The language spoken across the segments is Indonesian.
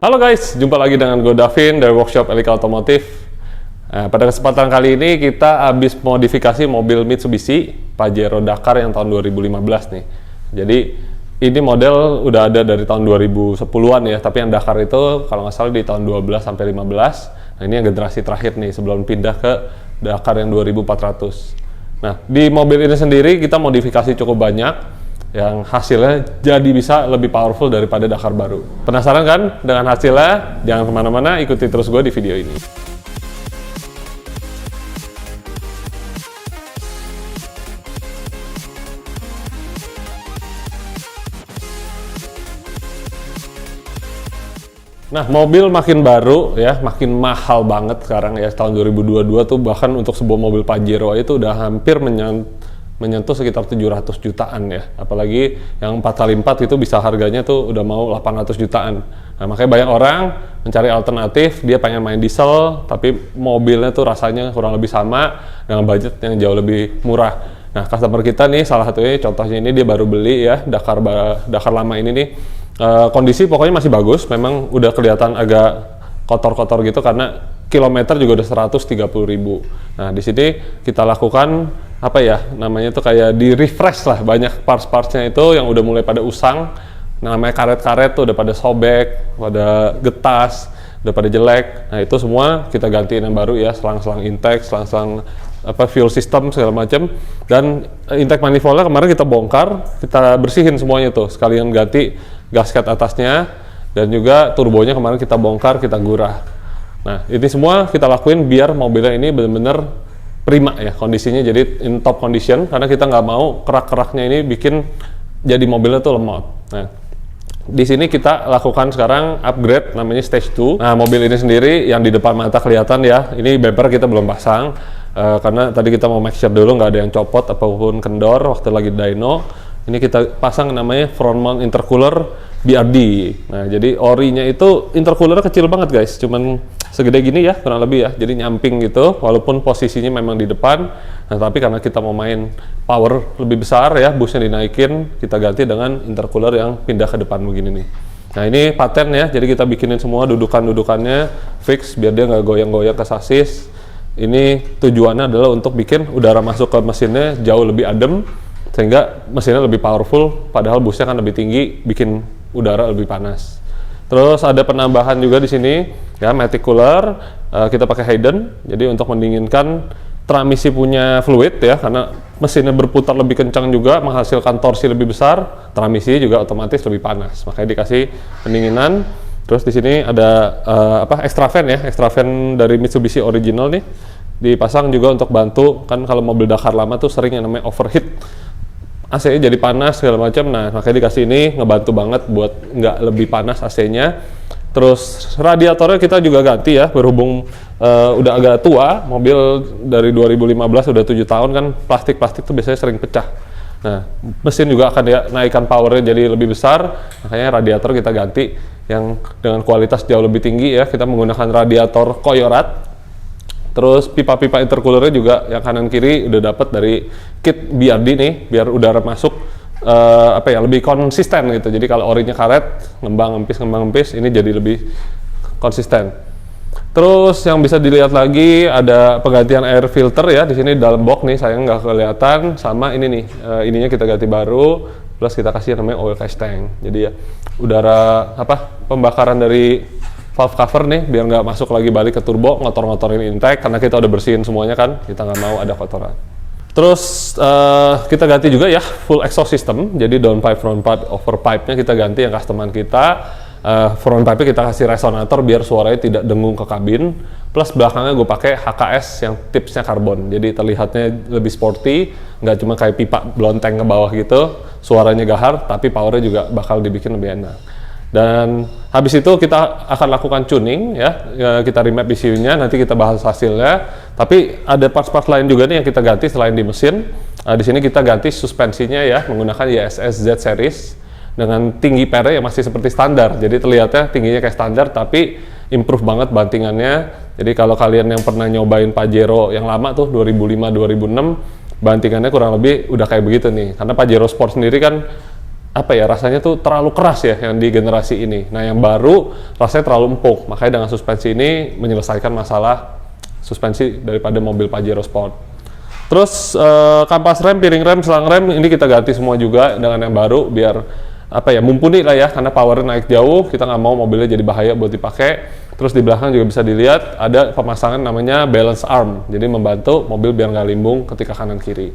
Halo guys, jumpa lagi dengan gue Davin dari Workshop Elika Otomotif. Pada kesempatan kali ini kita habis modifikasi mobil Mitsubishi Pajero Dakar yang tahun 2015 nih. Jadi ini model udah ada dari tahun 2010-an ya, tapi yang Dakar itu kalau nggak salah di tahun 12 sampai 15. Nah ini yang generasi terakhir nih sebelum pindah ke Dakar yang 2400. Nah di mobil ini sendiri kita modifikasi cukup banyak, yang hasilnya jadi bisa lebih powerful daripada Dakar baru. Penasaran kan dengan hasilnya? Jangan kemana-mana, ikuti terus gue di video ini. Nah, mobil makin baru ya, makin mahal banget sekarang ya. Tahun 2022 tuh bahkan untuk sebuah mobil Pajero itu udah hampir menyentuh sekitar 700 jutaan ya. Apalagi yang 4x4 itu bisa harganya tuh udah mau 800 jutaan. Nah, makanya banyak orang mencari alternatif, dia pengen main diesel, tapi mobilnya tuh rasanya kurang lebih sama dengan budget yang jauh lebih murah. Nah, customer kita nih salah satunya contohnya ini dia baru beli ya, Dakar lama ini nih. Kondisi pokoknya masih bagus, memang udah kelihatan agak kotor-kotor gitu karena kilometer juga udah 130.000. Nah, di sini kita lakukan apa ya namanya tuh kayak di refresh lah, banyak parts-partsnya itu yang udah mulai pada usang, namanya karet-karet tuh udah pada sobek, pada getas, udah pada jelek. Nah itu semua kita gantiin yang baru ya, selang-selang intake, selang-selang fuel system segala macam, dan intake manifoldnya kemarin kita bongkar, kita bersihin semuanya tuh, sekalian ganti gasket atasnya, dan juga turbonya kemarin kita bongkar, kita gurah. Nah ini semua kita lakuin biar mobilnya ini benar-benar prima ya kondisinya, jadi in top condition, karena kita nggak mau kerak-keraknya ini bikin jadi mobilnya tuh lemot. Nah di sini kita lakukan sekarang upgrade namanya stage 2. Nah mobil ini sendiri yang di depan mata kelihatan ya, ini bumper kita belum pasang karena tadi kita mau make sure dulu nggak ada yang copot apapun kendor waktu lagi dyno. Ini kita pasang namanya front mount intercooler BRD. Nah jadi orinya itu intercooler kecil banget guys, cuman segede gini ya kurang lebih ya, jadi nyamping gitu walaupun posisinya memang di depan. Nah tapi karena kita mau main power lebih besar ya, busnya dinaikin, kita ganti dengan intercooler yang pindah ke depan begini nih. Nah ini paten ya, jadi kita bikinin semua dudukannya fix biar dia nggak goyang-goyang ke sasis. Ini tujuannya adalah untuk bikin udara masuk ke mesinnya jauh lebih adem, sehingga mesinnya lebih powerful, padahal busnya kan lebih tinggi, bikin udara lebih panas. Terus ada penambahan juga di sini ya, matic cooler, kita pakai Hayden, jadi untuk mendinginkan transmisi punya fluid ya, karena mesinnya berputar lebih kencang juga, menghasilkan torsi lebih besar, transmisi juga otomatis lebih panas, makanya dikasih pendinginan. Terus di sini ada extra fan ya, extra fan dari Mitsubishi original nih, dipasang juga untuk bantu, kan kalau mobil Dakar lama tuh sering yang namanya overheat, AC-nya jadi panas segala macam. Nah makanya dikasih ini, ngebantu banget buat nggak lebih panas AC-nya. Terus radiatornya kita juga ganti ya, berhubung udah agak tua, mobil dari 2015 udah 7 tahun kan, plastik tuh biasanya sering pecah. Nah mesin juga akan ya naikkan powernya jadi lebih besar, makanya radiator kita ganti yang dengan kualitas jauh lebih tinggi ya, kita menggunakan radiator Koyorat. Terus pipa-pipa intercoolernya juga yang kanan kiri udah dapat dari kit BRD nih, biar udara masuk lebih konsisten gitu. Jadi kalau orinya karet, ngembang empis, ini jadi lebih konsisten. Terus yang bisa dilihat lagi ada penggantian air filter ya, di sini dalam box nih, sayang nggak kelihatan. Sama ini nih, ininya kita ganti baru, plus kita kasih namanya oil catch tank. Jadi ya udara pembakaran dari valve cover nih, biar nggak masuk lagi balik ke turbo, ngotor-ngotorin intake, karena kita udah bersihin semuanya kan, kita nggak mau ada kotoran. Terus kita ganti juga ya full exhaust system, jadi downpipe, frontpipe, overpipe-nya kita ganti yang customer kita. Frontpipe-nya kita kasih resonator biar suaranya tidak dengung ke kabin, plus belakangnya gue pakai HKS yang tipsnya karbon, jadi terlihatnya lebih sporty, nggak cuma kayak pipa blonteng ke bawah gitu, suaranya gahar, tapi powernya juga bakal dibikin lebih enak. Dan habis itu kita akan lakukan tuning ya, kita remap ECU-nya, nanti kita bahas hasilnya. Tapi ada parts-parts lain juga nih yang kita ganti selain di mesin. Di sini kita ganti suspensinya ya, menggunakan YSS Z series dengan tinggi pere yang masih seperti standar. Jadi terlihatnya tingginya kayak standar, tapi improve banget bantingannya. Jadi kalau kalian yang pernah nyobain Pajero yang lama tuh 2005-2006, bantingannya kurang lebih udah kayak begitu nih. Karena Pajero Sport sendiri kan apa ya, rasanya tuh terlalu keras ya yang di generasi ini. Nah yang baru rasanya terlalu empuk, makanya dengan suspensi ini menyelesaikan masalah suspensi daripada mobil Pajero Sport. Terus kampas rem, piring rem, selang rem ini kita ganti semua juga dengan yang baru biar apa ya, mumpuni lah ya, karena power naik jauh, kita nggak mau mobilnya jadi bahaya buat dipakai. Terus di belakang juga bisa dilihat ada pemasangan namanya balance arm, jadi membantu mobil biar nggak limbung ketika kanan kiri.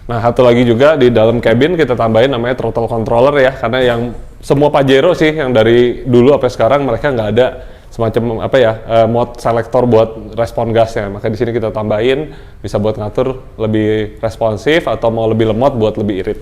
Nah satu lagi juga di dalam cabin kita tambahin namanya throttle controller ya, karena yang semua Pajero sih yang dari dulu sampai sekarang mereka nggak ada semacam apa ya, mode selector buat respon gasnya. Maka di sini kita tambahin bisa buat ngatur lebih responsif atau mau lebih lemot buat lebih irit.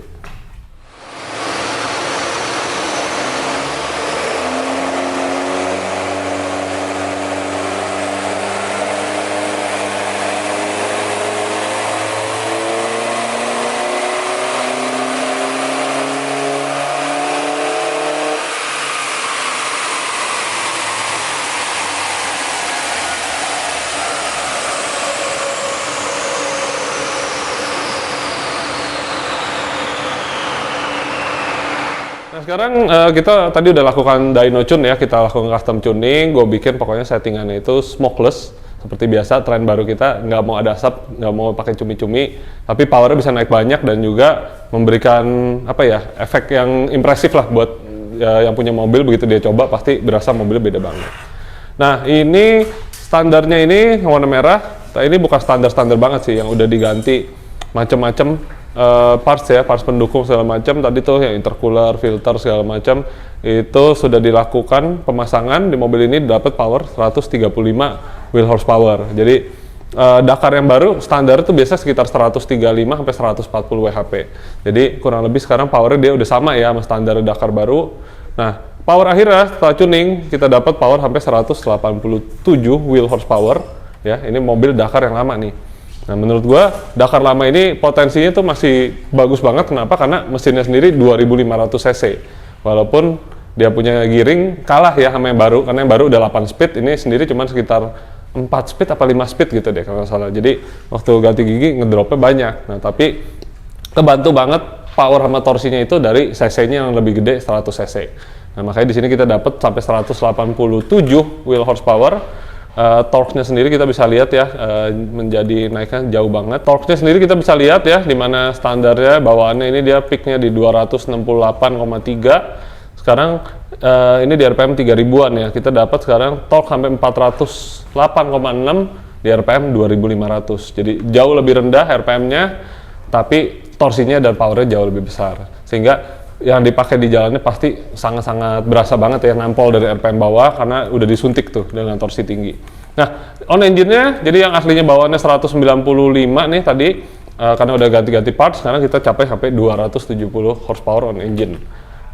Nah sekarang kita tadi udah lakukan dyno tune ya, kita lakukan custom tuning, gue bikin pokoknya settingannya itu smokeless seperti biasa, tren baru kita nggak mau ada asap, nggak mau pakai cumi-cumi, tapi powernya bisa naik banyak dan juga memberikan apa ya, efek yang impresif lah buat yang punya mobil. Begitu dia coba pasti berasa mobilnya beda banget. Nah ini standarnya ini warna merah, nah, ini bukan standar banget sih, yang udah diganti macam-macam parts ya, parts pendukung segala macam tadi tuh yang intercooler, filter segala macam itu sudah dilakukan pemasangan di mobil ini, dapat power 135 wheel horsepower. Jadi Dakar yang baru standar itu biasa sekitar 135 sampai 140 WHP. Jadi kurang lebih sekarang powernya dia udah sama ya sama standar Dakar baru. Nah, power akhirnya setelah tuning kita dapat power sampai 187 wheel horsepower ya. Ini mobil Dakar yang lama nih. Nah menurut gua Dakar lama ini potensinya tuh masih bagus banget. Kenapa? Karena mesinnya sendiri 2500 cc. Walaupun dia punya gearing kalah ya sama yang baru, karena yang baru udah 8 speed, ini sendiri cuma sekitar 4 speed apa 5 speed gitu deh kalau nggak salah. Jadi waktu ganti gigi ngedropnya banyak. Nah tapi kebantu banget power sama torsinya itu dari cc-nya yang lebih gede 100 cc. Nah makanya di sini kita dapat sampai 187 wheel horsepower. Torque-nya sendiri kita bisa lihat ya, menjadi naiknya jauh banget. Torque-nya sendiri kita bisa lihat ya, dimana standarnya bawaannya ini dia peak-nya di 268,3. Sekarang ini di RPM 3000-an ya, kita dapat sekarang torque sampai 408,6 di RPM 2500. Jadi jauh lebih rendah RPM-nya, tapi torsinya dan power-nya jauh lebih besar. Sehingga yang dipakai di jalannya pasti sangat-sangat berasa banget ya, nampol dari RPM bawah karena udah disuntik tuh dengan torsi tinggi. Nah, on engine-nya, jadi yang aslinya bawaannya 195 nih tadi, karena udah ganti-ganti parts, sekarang kita capai sampai 270 horsepower on engine.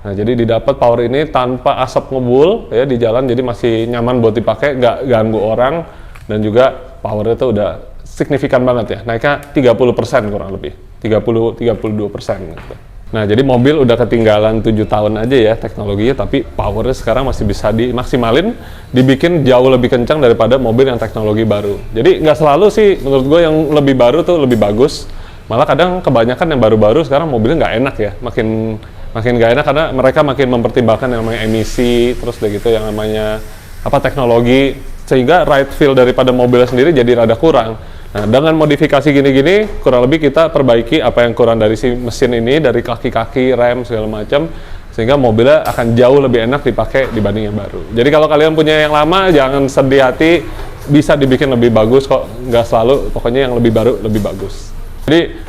Nah, jadi didapat power ini tanpa asap ngebul ya di jalan, jadi masih nyaman buat dipakai, nggak ganggu orang, dan juga powernya tuh udah signifikan banget ya, naiknya 30% kurang lebih, 32% gitu. Nah, jadi mobil udah ketinggalan 7 tahun aja ya teknologinya, tapi powernya sekarang masih bisa dimaksimalin, dibikin jauh lebih kencang daripada mobil yang teknologi baru. Jadi nggak selalu sih, menurut gue yang lebih baru tuh lebih bagus. Malah kadang kebanyakan yang baru-baru sekarang mobilnya nggak enak ya, makin nggak enak karena mereka makin mempertimbangkan yang namanya emisi, terus udah gitu yang namanya apa teknologi, sehingga ride feel daripada mobilnya sendiri jadi rada kurang. Nah, dengan modifikasi gini-gini, kurang lebih kita perbaiki apa yang kurang dari si mesin ini, dari kaki-kaki, rem, segala macam, sehingga mobilnya akan jauh lebih enak dipakai dibanding yang baru. Jadi kalau kalian punya yang lama, jangan sedih hati, bisa dibikin lebih bagus kok, nggak selalu, pokoknya yang lebih baru lebih bagus. Jadi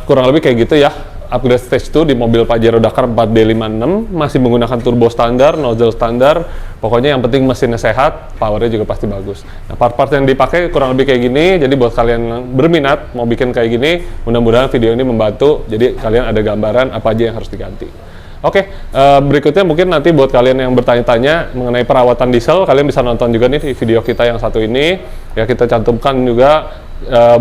kurang lebih kayak gitu ya, upgrade stage 2 di mobil Pajero Dakar 4D56, masih menggunakan turbo standar, nozzle standar, pokoknya yang penting mesinnya sehat, powernya juga pasti bagus. Nah, part-part yang dipakai kurang lebih kayak gini, jadi buat kalian yang berminat mau bikin kayak gini, mudah-mudahan video ini membantu, jadi kalian ada gambaran apa aja yang harus diganti. Oke, berikutnya mungkin nanti buat kalian yang bertanya-tanya mengenai perawatan diesel, kalian bisa nonton juga nih di video kita yang satu ini, ya kita cantumkan juga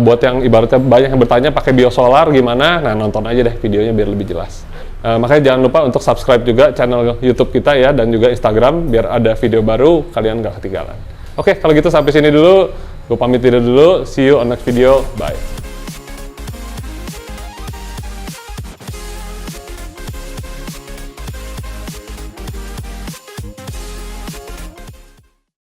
buat yang ibaratnya banyak yang bertanya pakai biosolar gimana, nah nonton aja deh videonya biar lebih jelas. Makanya jangan lupa untuk subscribe juga channel YouTube kita ya, dan juga Instagram biar ada video baru kalian gak ketinggalan. Oke, kalau gitu sampai sini dulu, gue pamit tidur dulu, see you on next video, bye.